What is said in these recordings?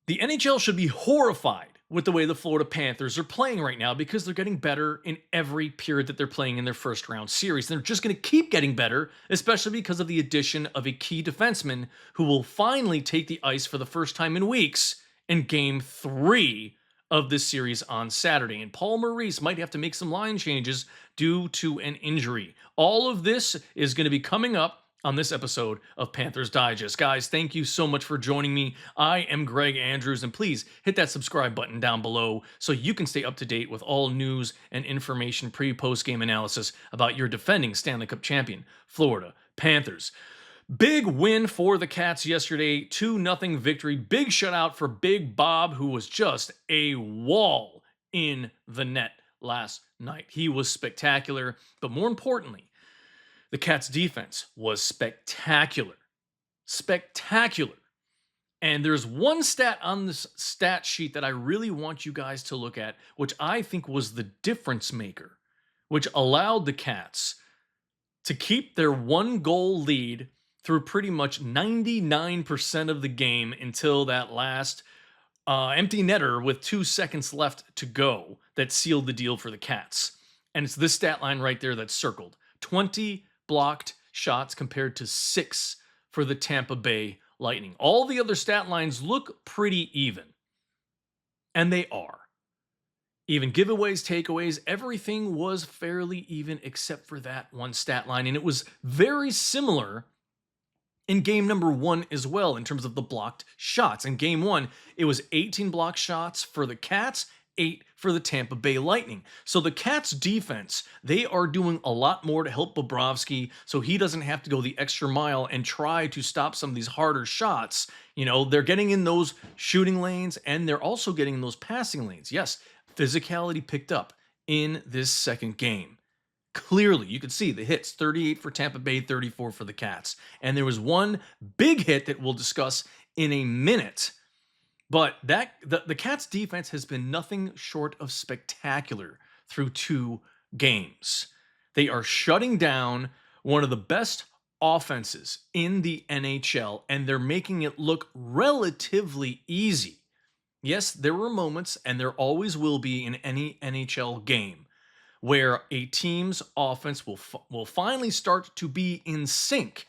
The NHL should be horrified with the way the Florida Panthers are playing right now because they're getting better in every period that they're playing in their first round series. They're just going to keep getting better, especially because of the addition of a key defenseman who will finally take the ice for the first time in weeks in game 3 of this series on Saturday. And Paul Maurice might have to make some line changes due to an injury. All of this is going to be coming up on this episode of Panthers Digest. Guys, thank you so much for joining me. I am Greg Andrews, and please hit that subscribe button down below so you can stay up to date with all news and information pre-post game analysis about your defending Stanley Cup champion, Florida Panthers. Big win for the Cats yesterday, 2-0 victory. Big shutout for Big Bob, who was just a wall in the net last night. He was spectacular, but more importantly, the Cats' defense was spectacular. Spectacular. And there's one stat on this stat sheet that I really want you guys to look at, which I think was the difference maker, which allowed the Cats to keep their 1-goal lead through pretty much 99% of the game until that last empty netter with 2 seconds left to go that sealed the deal for the Cats. And it's this stat line right there that's circled. 20 blocked shots compared to 6 for the Tampa Bay Lightning. All the other stat lines look pretty even. And they are. Even giveaways, takeaways, everything was fairly even except for that one stat line. And it was very similar in game number 1 as well in terms of the blocked shots. In game 1, it was 18 blocked shots for the Cats, 8 for the Tampa Bay Lightning. So the Cats defense, they are doing a lot more to help Bobrovsky so he doesn't have to go the extra mile and try to stop some of these harder shots. You know, they're getting in those shooting lanes and they're also getting in those passing lanes. Yes, physicality picked up in this second game. Clearly, you could see the hits, 38 for Tampa Bay, 34 for the Cats. And there was one big hit that we'll discuss in a minute. But the Cats defense has been nothing short of spectacular through 2 games. They are shutting down one of the best offenses in the NHL, and they're making it look relatively easy. Yes, there were moments, and there always will be in any NHL game, where a team's offense will finally start to be in sync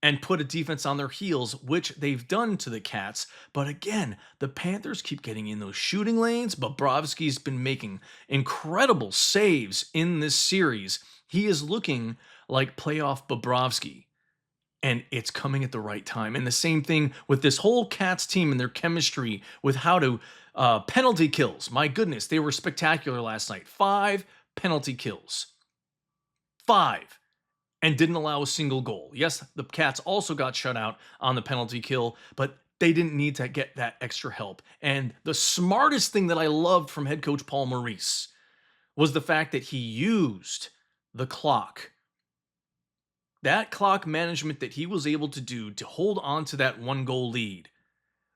and put a defense on their heels, which they've done to the Cats. But again, the Panthers keep getting in those shooting lanes. Bobrovsky's been making incredible saves in this series. He is looking like playoff Bobrovsky, and it's coming at the right time. And the same thing with this whole Cats team and their chemistry with how to penalty kills. My goodness, they were spectacular last night. 5 penalty kills. 5. And didn't allow a single goal. Yes, the Cats also got shut out on the penalty kill, but they didn't need to get that extra help. And the smartest thing that I loved from head coach Paul Maurice was the fact that he used the clock. That clock management that he was able to do to hold on to that 1-goal lead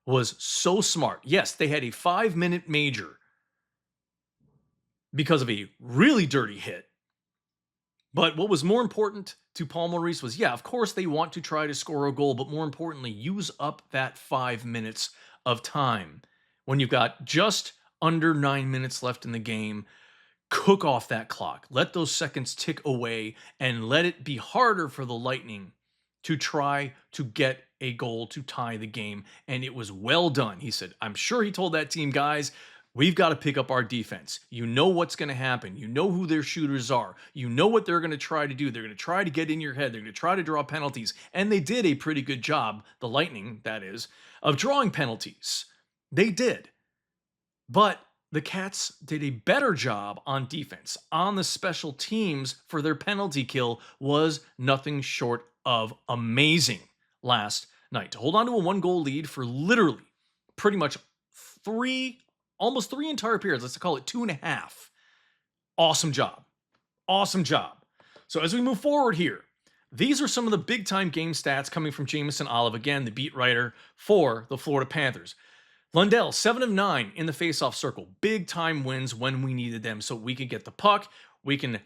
was so smart. Yes, they had a 5-minute major because of a really dirty hit. But what was more important to Paul Maurice was, yeah, of course they want to try to score a goal, but more importantly, use up that 5 minutes of time. When you've got just under 9 minutes left in the game, cook off that clock. Let those seconds tick away and let it be harder for the Lightning to try to get a goal to tie the game. And it was well done. He said, I'm sure he told that team, guys, we've got to pick up our defense. You know what's going to happen. You know who their shooters are. You know what they're going to try to do. They're going to try to get in your head. They're going to try to draw penalties. And they did a pretty good job, the Lightning, that is, of drawing penalties. They did. But the Cats did a better job on defense. On the special teams for their penalty kill was nothing short of amazing last night. To hold on to a 1-goal lead for literally pretty much almost 3 entire periods. Let's call it 2.5. Awesome job. Awesome job. So as we move forward here, these are some of the big-time game stats coming from Jameson Olive, again, the beat writer for the Florida Panthers. Lundell, 7 of 9 in the faceoff circle. Big-time wins when we needed them so we could get the puck. We can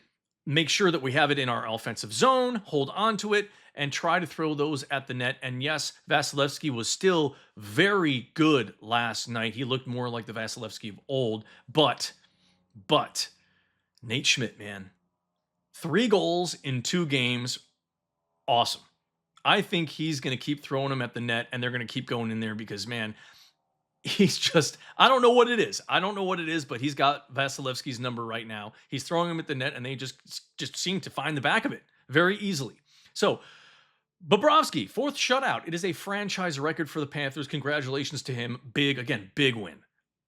make sure that we have it in our offensive zone, hold on to it, and try to throw those at the net. And yes, Vasilevsky was still very good last night. He looked more like the Vasilevsky of old, but Nate Schmidt, man, 3 goals in 2 games. Awesome. I think he's going to keep throwing them at the net, and they're going to keep going in there because, man, he's just, I don't know what it is. I don't know what it is, but he's got Vasilevsky's number right now. He's throwing them at the net, and they just seem to find the back of it very easily. So, Bobrovsky, 4th shutout. It is a franchise record for the Panthers. Congratulations to him. Big win.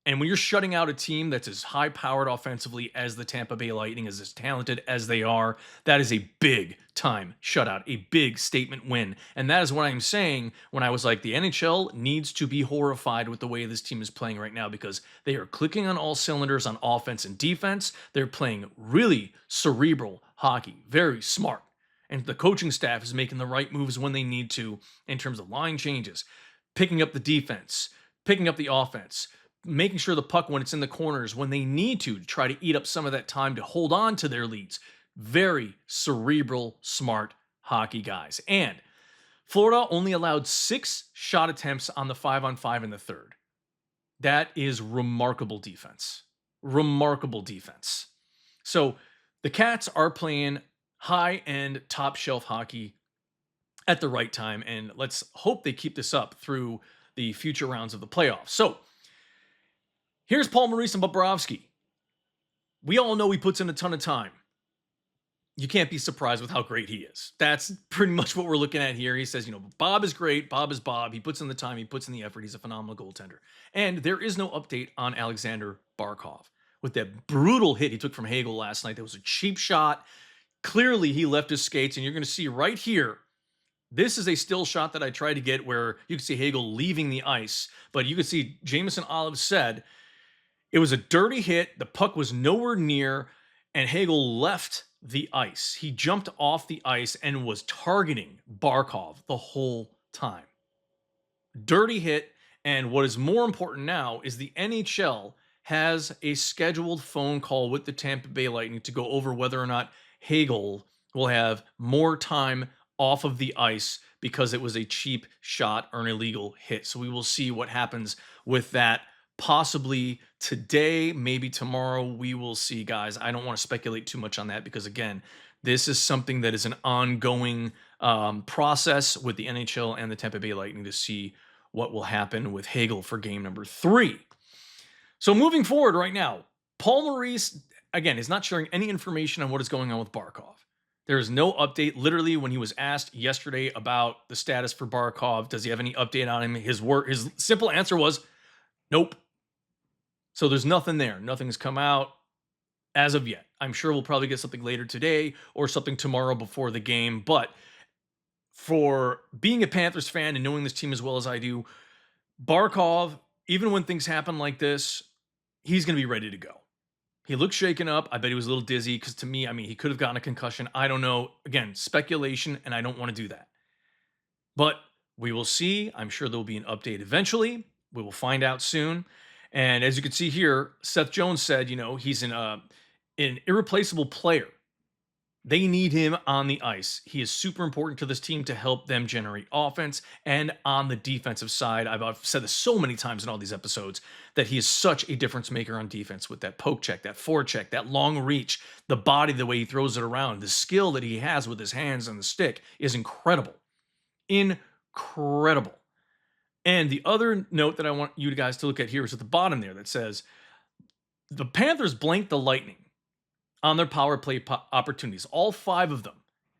And when you're shutting out a team that's as high-powered offensively as the Tampa Bay Lightning, as talented as they are, that is a big-time shutout, a big statement win. And that is what I'm saying when I was like, the NHL needs to be horrified with the way this team is playing right now because they are clicking on all cylinders on offense and defense. They're playing really cerebral hockey, very smart. And the coaching staff is making the right moves when they need to in terms of line changes, picking up the defense, picking up the offense, making sure the puck when it's in the corners when they need to try to eat up some of that time to hold on to their leads. Very cerebral, smart hockey guys. And Florida only allowed 6 shot attempts on the 5-on-5 in the third. That is remarkable defense. Remarkable defense. So the Cats are playing high-end, top-shelf hockey at the right time, and let's hope they keep this up through the future rounds of the playoffs. So here's Paul Maurice and Bobrovsky. We all know he puts in a ton of time. You can't be surprised with how great he is. That's pretty much what we're looking at here. He says, Bob is great. Bob is Bob. He puts in the time. He puts in the effort. He's a phenomenal goaltender. And there is no update on Aleksander Barkov. With that brutal hit he took from Hagel last night, that was a cheap shot. Clearly, he left his skates, and you're going to see right here, this is a still shot that I tried to get where you can see Hagel leaving the ice, but you can see Jameson Olive said it was a dirty hit. The puck was nowhere near, and Hagel left the ice. He jumped off the ice and was targeting Barkov the whole time. Dirty hit, and what is more important now is the NHL has a scheduled phone call with the Tampa Bay Lightning to go over whether or not Hagel will have more time off of the ice because it was a cheap shot or an illegal hit. So we will see what happens with that. Possibly today, maybe tomorrow. We will see, guys. I don't want to speculate too much on that because, again, this is something that is an ongoing process with the NHL and the Tampa Bay Lightning to see what will happen with Hagel for game number 3. So moving forward right now, Paul Maurice, again, is not sharing any information on what is going on with Barkov. There is no update. Literally, when he was asked yesterday about the status for Barkov, does he have any update on him? His simple answer was, nope. So there's nothing there. Nothing's come out as of yet. I'm sure we'll probably get something later today or something tomorrow before the game. But for being a Panthers fan and knowing this team as well as I do, Barkov, even when things happen like this, he's going to be ready to go. He looked shaken up. I bet he was a little dizzy because to me, he could have gotten a concussion. I don't know. Again, speculation, and I don't want to do that. But we will see. I'm sure there will be an update eventually. We will find out soon. And as you can see here, Seth Jones said, he's an irreplaceable player. They need him on the ice. He is super important to this team to help them generate offense. And on the defensive side, I've said this so many times in all these episodes, that he is such a difference maker on defense with that poke check, that forecheck, that long reach, the body, the way he throws it around, the skill that he has with his hands and the stick is incredible. Incredible. And the other note that I want you guys to look at here is at the bottom there that says, the Panthers blanked the Lightning on their power play opportunities, all 5 of them.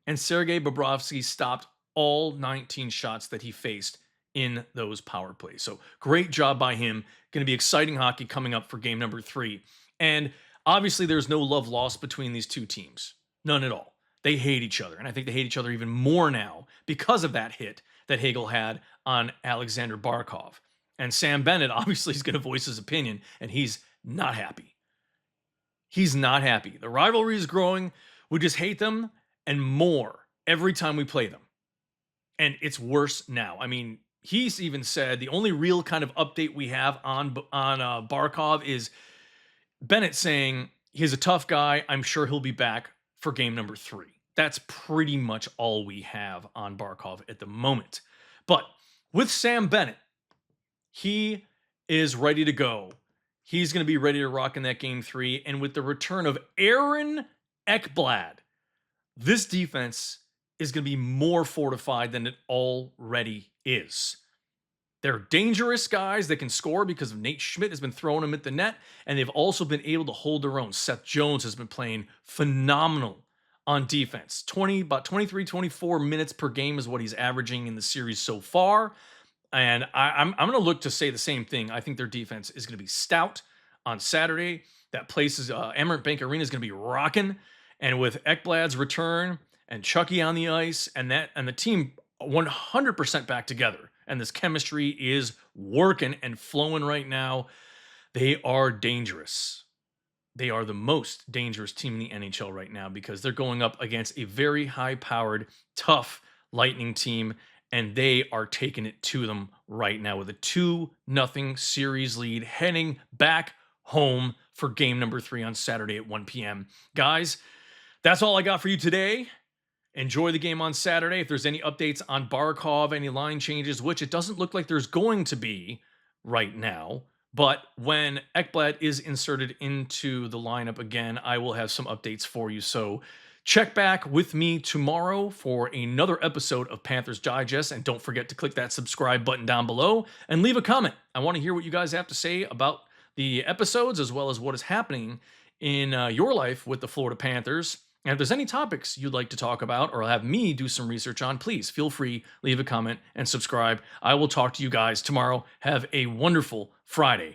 And Sergei Bobrovsky stopped all 19 shots that he faced in those power plays. So great job by him. Going to be exciting hockey coming up for game number 3. And obviously there's no love lost between these two teams. None at all. They hate each other. And I think they hate each other even more now because of that hit that Hagel had on Aleksander Barkov. And Sam Bennett obviously is going to voice his opinion, and he's not happy. He's not happy. The rivalry is growing. We just hate them and more every time we play them. And it's worse now. He's even said the only real kind of update we have on Barkov is Bennett saying he's a tough guy. I'm sure he'll be back for game number 3. That's pretty much all we have on Barkov at the moment. But with Sam Bennett, he is ready to go. He's going to be ready to rock in that game 3. And with the return of Aaron Ekblad, this defense is going to be more fortified than it already is. They're dangerous guys that can score because Nate Schmidt has been throwing them at the net, and they've also been able to hold their own. Seth Jones has been playing phenomenal on defense. About 23, 24 minutes per game is what he's averaging in the series so far. And I'm going to look to say the same thing. I think their defense is going to be stout on Saturday. That place is Emirates Bank Arena is going to be rocking. And with Ekblad's return and Chucky on the ice and the team 100% back together, and this chemistry is working and flowing right now, they are dangerous. They are the most dangerous team in the NHL right now because they're going up against a very high-powered, tough Lightning team, and they are taking it to them right now with a 2-0 series lead, heading back home for game number 3 on Saturday at 1 p.m. Guys, that's all I got for you today. Enjoy the game on Saturday. If there's any updates on Barkov, any line changes, which it doesn't look like there's going to be right now, but when Ekblad is inserted into the lineup again, I will have some updates for you. So check back with me tomorrow for another episode of Panthers Digest, and don't forget to click that subscribe button down below and leave a comment. I want to hear what you guys have to say about the episodes as well as what is happening in your life with the Florida Panthers. And if there's any topics you'd like to talk about or have me do some research on, please feel free, leave a comment and subscribe. I will talk to you guys tomorrow. Have a wonderful Friday.